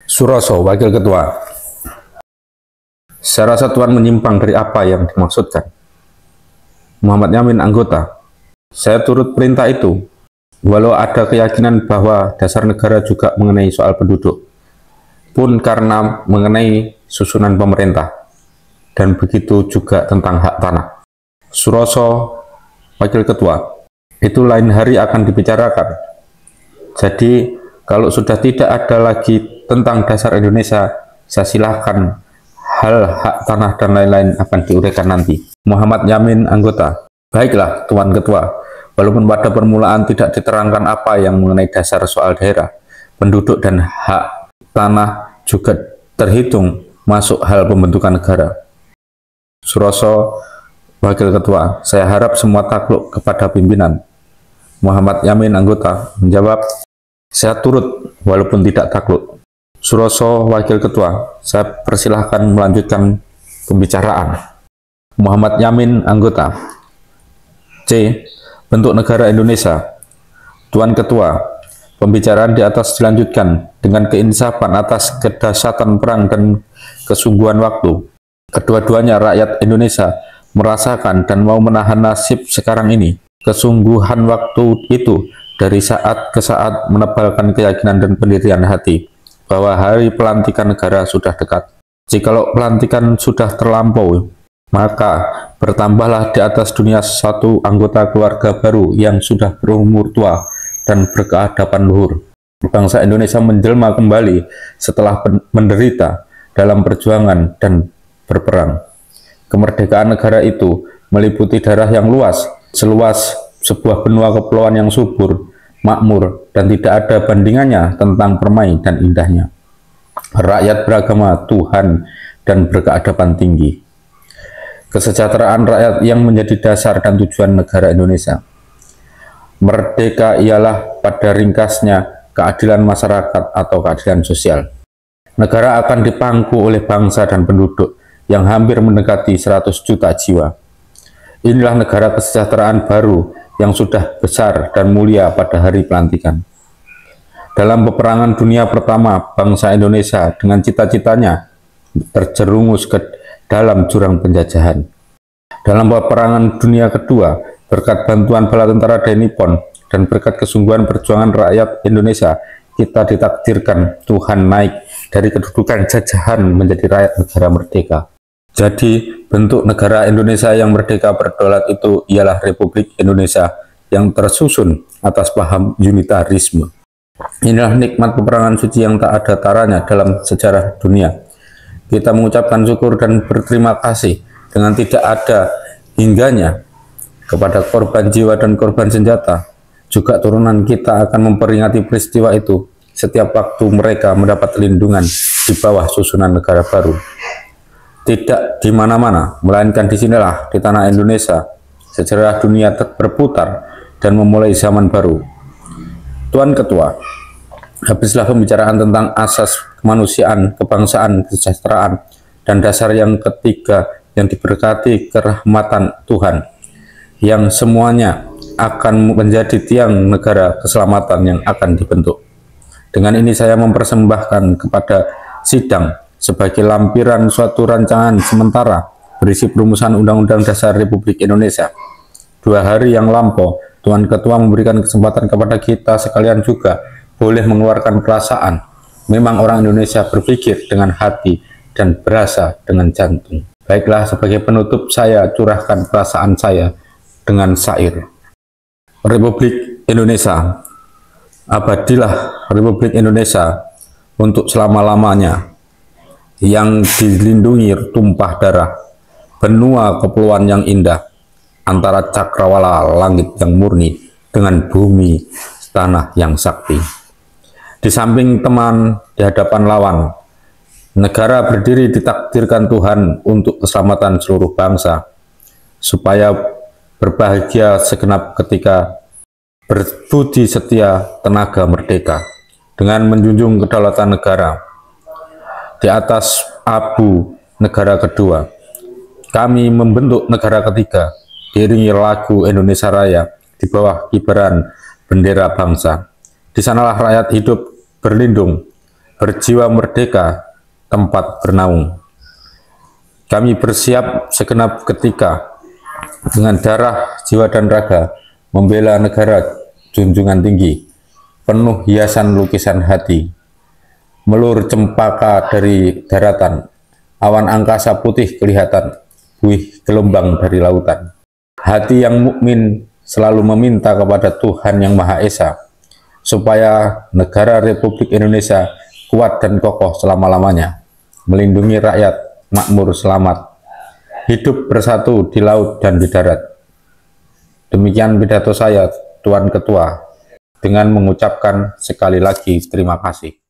Suroso, Wakil Ketua. Saya rasa Tuan menyimpang dari apa yang dimaksudkan. Muhammad Yamin, anggota. Saya turut perintah itu, walau ada keyakinan bahwa dasar negara juga mengenai soal penduduk, pun karena mengenai susunan pemerintah, dan begitu juga tentang hak tanah. Suroso, Wakil Ketua, itu lain hari akan dibicarakan. Jadi, kalau sudah tidak ada lagi tentang dasar Indonesia, saya silahkan hal hak tanah dan lain-lain akan diuraikan nanti. Muhammad Yamin, anggota. Baiklah, Tuan Ketua, walaupun pada permulaan tidak diterangkan apa yang mengenai dasar soal daerah, penduduk dan hak tanah juga terhitung masuk hal pembentukan negara. Suroso, Wakil Ketua, saya harap semua takluk kepada pimpinan. Muhammad Yamin, anggota, menjawab, saya turut walaupun tidak takluk. Suroso, Wakil Ketua, saya persilahkan melanjutkan pembicaraan. Muhammad Yamin, anggota. C. Bentuk negara Indonesia. Tuan Ketua, pembicaraan di atas dilanjutkan dengan keinsafan atas kedahsyatan perang dan kesungguhan waktu. Kedua-duanya rakyat Indonesia merasakan dan mau menahan nasib sekarang ini. Kesungguhan waktu itu dari saat ke saat menebalkan keyakinan dan pendirian hati bahwa hari pelantikan negara sudah dekat. Jikalau pelantikan sudah terlampaui, maka bertambahlah di atas dunia satu anggota keluarga baru yang sudah berumur tua dan berkeadapan luhur. Bangsa Indonesia menjelma kembali setelah menderita dalam perjuangan dan berperang. Kemerdekaan negara itu meliputi daerah yang luas, seluas sebuah benua kepulauan yang subur, makmur, dan tidak ada bandingannya tentang permai dan indahnya. Rakyat beragama Tuhan dan berkeadapan tinggi. Kesejahteraan rakyat yang menjadi dasar dan tujuan negara Indonesia. Merdeka ialah pada ringkasnya keadilan masyarakat atau keadilan sosial. Negara akan dipangku oleh bangsa dan penduduk yang hampir mendekati 100 juta jiwa. Inilah negara kesejahteraan baru yang sudah besar dan mulia pada hari pelantikan. Dalam peperangan dunia pertama, bangsa Indonesia dengan cita-citanya terjerumus ke dalam jurang penjajahan. Dalam peperangan dunia kedua, berkat bantuan bala tentara Nippon dan berkat kesungguhan perjuangan rakyat Indonesia, kita ditakdirkan Tuhan naik dari kedudukan jajahan menjadi rakyat negara merdeka. Jadi, bentuk negara Indonesia yang merdeka berdaulat itu ialah Republik Indonesia yang tersusun atas paham unitarisme. Inilah nikmat peperangan suci yang tak ada taranya dalam sejarah dunia. Kita mengucapkan syukur dan berterima kasih dengan tidak ada hingganya kepada korban jiwa dan korban senjata. Juga turunan kita akan memperingati peristiwa itu setiap waktu mereka mendapat lindungan di bawah susunan negara baru. Tidak di mana-mana, melainkan di sinilah, di tanah Indonesia, sejarah dunia berputar dan memulai zaman baru. Tuan Ketua, habislah pembicaraan tentang asas kemanusiaan, kebangsaan, kesejahteraan, dan dasar yang ketiga yang diberkati kerahmatan Tuhan, yang semuanya akan menjadi tiang negara keselamatan yang akan dibentuk. Dengan ini saya mempersembahkan kepada sidang sebagai lampiran suatu rancangan sementara berisi perumusan Undang-Undang Dasar Republik Indonesia. 2 hari yang lampau, Tuan Ketua memberikan kesempatan kepada kita sekalian juga boleh mengeluarkan perasaan. Memang orang Indonesia berpikir dengan hati dan berasa dengan jantung. Baiklah, sebagai penutup saya curahkan perasaan saya dengan syair. Republik Indonesia, abadilah Republik Indonesia untuk selama-lamanya, yang dilindungi tumpah darah, benua kepulauan yang indah, antara cakrawala langit yang murni dengan bumi tanah yang sakti. Di samping teman, di hadapan lawan, negara berdiri ditakdirkan Tuhan untuk keselamatan seluruh bangsa, supaya berbahagia segenap ketika, berbudi setia tenaga merdeka, dengan menjunjung kedaulatan negara. Di atas abu negara kedua, kami membentuk negara ketiga, diiringi lagu Indonesia Raya di bawah kibaran bendera bangsa. Di sanalah rakyat hidup berlindung berjiwa merdeka, tempat bernaung. Kami bersiap segenap ketika dengan darah, jiwa dan raga membela negara junjungan tinggi, penuh hiasan lukisan hati. Melur cempaka dari daratan, awan angkasa putih kelihatan, buih gelombang dari lautan. Hati yang mukmin selalu meminta kepada Tuhan Yang Maha Esa, supaya negara Republik Indonesia kuat dan kokoh selama-lamanya, melindungi rakyat, makmur selamat, hidup bersatu di laut dan di darat. Demikian pidato saya, Tuan Ketua, dengan mengucapkan sekali lagi terima kasih.